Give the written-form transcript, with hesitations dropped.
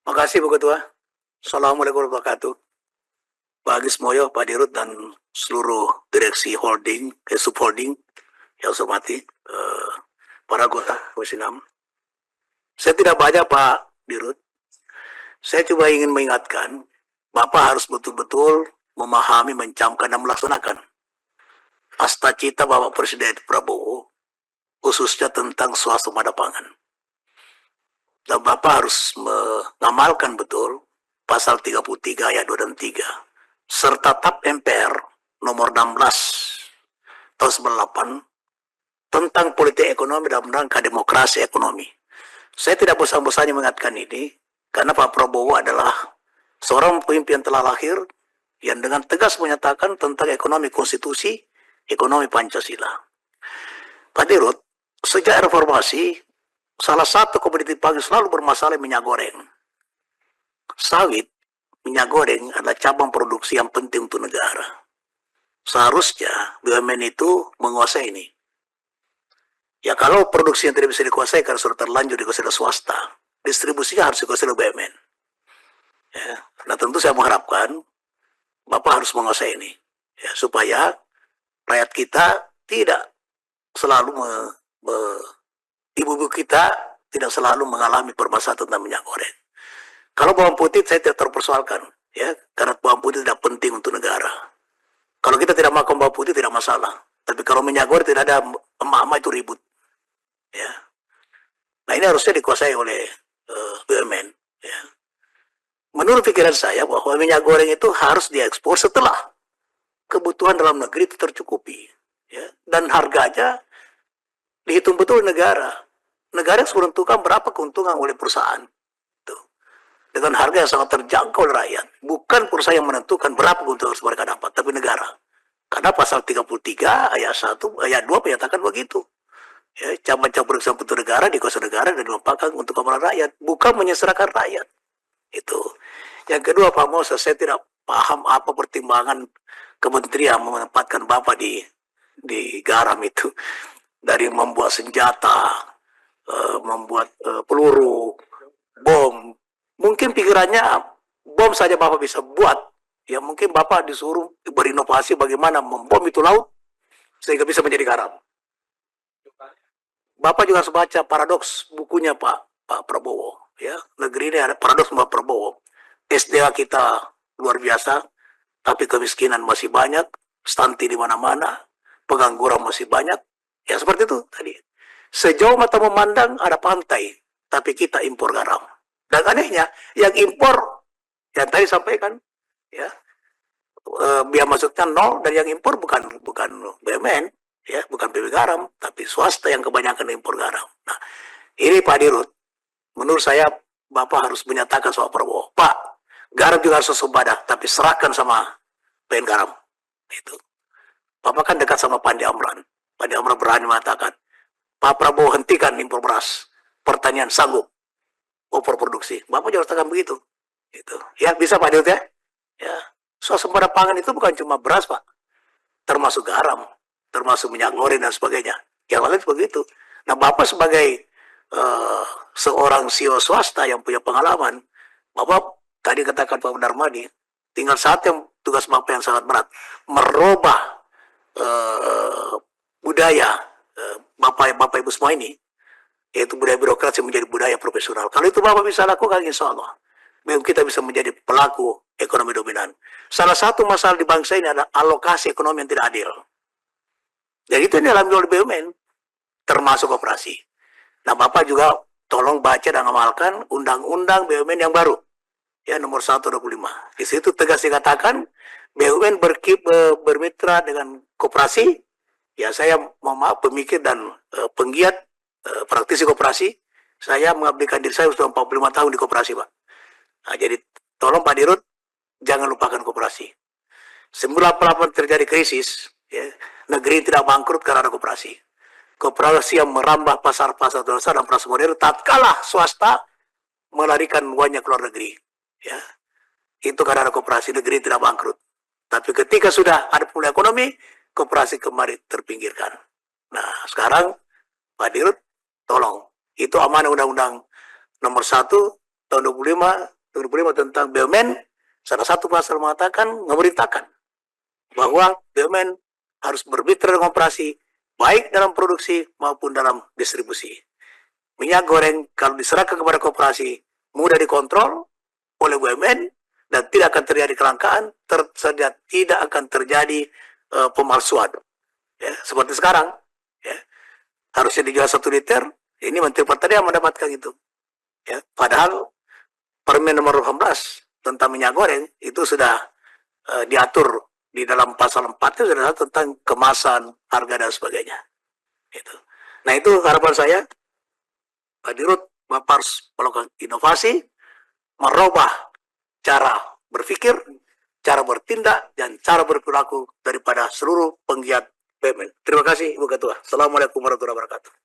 Makasih Bu Ketua. Assalamualaikum warahmatullahi wabarakatuh. Pak Agis Moyo, Pak Dirut, dan seluruh direksi holding, subholding yang saya hormati, para anggota Komisi 6. Saya tidak banyak Pak Dirut. Saya cuma ingin mengingatkan, Bapak harus betul-betul memahami, mencamkan, dan melaksanakan asta cita Bapak Presiden Prabowo, khususnya tentang swasembada pangan. Dan Bapak harus mengamalkan betul pasal 33 ayat 2 dan 3 serta TAP MPR nomor 16 tahun 98 tentang politik ekonomi dalam rangka demokrasi ekonomi. Saya tidak bosan-bosannya mengingatkan ini karena Pak Prabowo adalah seorang pemimpin telah lahir yang dengan tegas menyatakan tentang ekonomi konstitusi, ekonomi Pancasila. Pak Dirut, sejak reformasi, salah satu komoditi pangan selalu bermasalah minyak goreng. Sawit, minyak goreng adalah cabang produksi yang penting untuk negara. Seharusnya BUMN itu menguasai ini. Ya kalau produksi yang tidak bisa dikuasai karena sudah terlanjur dikuasai oleh swasta, distribusinya harus dikuasai oleh BUMN. Ya. Nah tentu saya mengharapkan Bapak harus menguasai ini. Ya, supaya rakyat kita tidak selalu ibu-ibu kita tidak selalu mengalami permasalahan tentang minyak goreng. Kalau bawang putih saya tidak terpersoalkan, ya, karena bawang putih tidak penting untuk negara. Kalau kita tidak makan bawang putih tidak masalah, tapi kalau minyak goreng tidak ada emak-emak itu ribut, ya. Nah ini harusnya dikuasai oleh BUMN. Ya. Menurut pikiran saya bahwa minyak goreng itu harus diekspor setelah kebutuhan dalam negeri itu tercukupi, ya, dan harganya dihitung betul negara. Negara harus menentukan berapa keuntungan oleh perusahaan. Dengan harga yang sangat terjangkau oleh rakyat. Bukan perusahaan yang menentukan berapa keuntungan harus mereka dapat, tapi negara. Karena pasal 33 ayat 1, ayat 2 menyatakan begitu. Ya, cabang-cabang perusahaan untuk negara, dikuasai negara, dan dimanfaatkan untuk keamanan rakyat. Bukan menyeserahkan rakyat. Itu. Yang kedua, Pak Moses, saya tidak paham apa pertimbangan kementerian menempatkan Bapak di garam itu. Dari membuat senjata, membuat peluru, bom. Mungkin pikirannya bom saja Bapak bisa buat. Ya mungkin Bapak disuruh berinovasi bagaimana membom itu laut sehingga bisa menjadi garam. Bapak juga harus baca paradoks bukunya Pak Prabowo. Ya, negeri ini ada paradoks Pak Prabowo. SDA kita luar biasa, tapi kemiskinan masih banyak, stunting di mana-mana, pengangguran masih banyak. Ya seperti itu tadi. Sejauh mata memandang ada pantai, tapi kita impor garam. Dan anehnya, yang impor, yang tadi sampaikan, ya, biaya masuknya nol, dan yang impor bukan BUMN, ya, bukan PB Garam, tapi swasta yang kebanyakan impor garam. Nah, ini Pak Dirut, menurut saya Bapak harus menyatakan soal Prabowo, Pak, garam juga harus swasembada, tapi serahkan sama PN Garam. Itu. Bapak kan dekat sama Pandi Amran. Pandi Amran berani mengatakan, Pak Prabowo hentikan impor beras, pertanian sanggup overproduksi. Bapak juga harus tekan begitu. Gitu. Ya bisa Pak Dirut ya. Ya. Swasembada pangan itu bukan cuma beras Pak, termasuk garam, termasuk minyak goreng dan sebagainya. Yang lain begitu. Nah Bapak sebagai seorang CEO swasta yang punya pengalaman, Bapak tadi katakan Pak Darmadi, tinggal saat yang tugas Bapak yang sangat berat, merubah budaya Bapak Ibu semua ini, yaitu budaya birokrasi menjadi budaya profesional. Kalau itu Bapak bisa lakukan, insya Allah kita bisa menjadi pelaku ekonomi dominan. Salah satu masalah di bangsa ini adalah alokasi ekonomi yang tidak adil. Dan itu yang dialami oleh BUMN, termasuk koperasi. Nah Bapak juga tolong baca dan amalkan undang-undang BUMN yang baru, ya nomor 125. Di situ tegas dikatakan BUMN bermitra dengan koperasi. Ya saya mohon maaf pemikir dan penggiat praktisi koperasi, saya mengabdikan diri saya sudah 45 tahun di koperasi Pak. Nah, jadi tolong Pak Dirut jangan lupakan koperasi. Semula apapun terjadi krisis, ya, negeri tidak bangkrut karena ada koperasi. Koperasi yang merambah pasar-pasar besar dan pasar modern, tatkala swasta melarikan uangnya ke luar negeri. Ya, itu karena ada koperasi, negeri tidak bangkrut. Tapi ketika sudah ada pemulihan ekonomi, koperasi kembali terpinggirkan. Nah, sekarang Pak Dirut, tolong. Itu amanah undang-undang nomor 1 tahun 25 25 tentang BUMN, salah satu pasal mengatakan, memerintahkan bahwa BUMN harus bermitra dengan koperasi, baik dalam produksi maupun dalam distribusi. Minyak goreng kalau diserahkan kepada koperasi, mudah dikontrol oleh BUMN, dan tidak akan terjadi kelangkaan, tidak akan terjadi pemalsuan. Ya, seperti sekarang, ya, harusnya dijual 1 liter, ini Menteri Pertanian mendapatkan itu. Ya, padahal Permen nomor 18 tentang minyak goreng itu sudah diatur di dalam pasal 4 itu sudah tentang kemasan, harga dan sebagainya. Itu. Nah itu harapan saya, Pak Dirut, Bapak harus melakukan inovasi, merubah cara berpikir, cara bertindak, dan cara berperilaku daripada seluruh penggiat BUMN. Terima kasih Ibu Ketua. Assalamualaikum warahmatullahi wabarakatuh.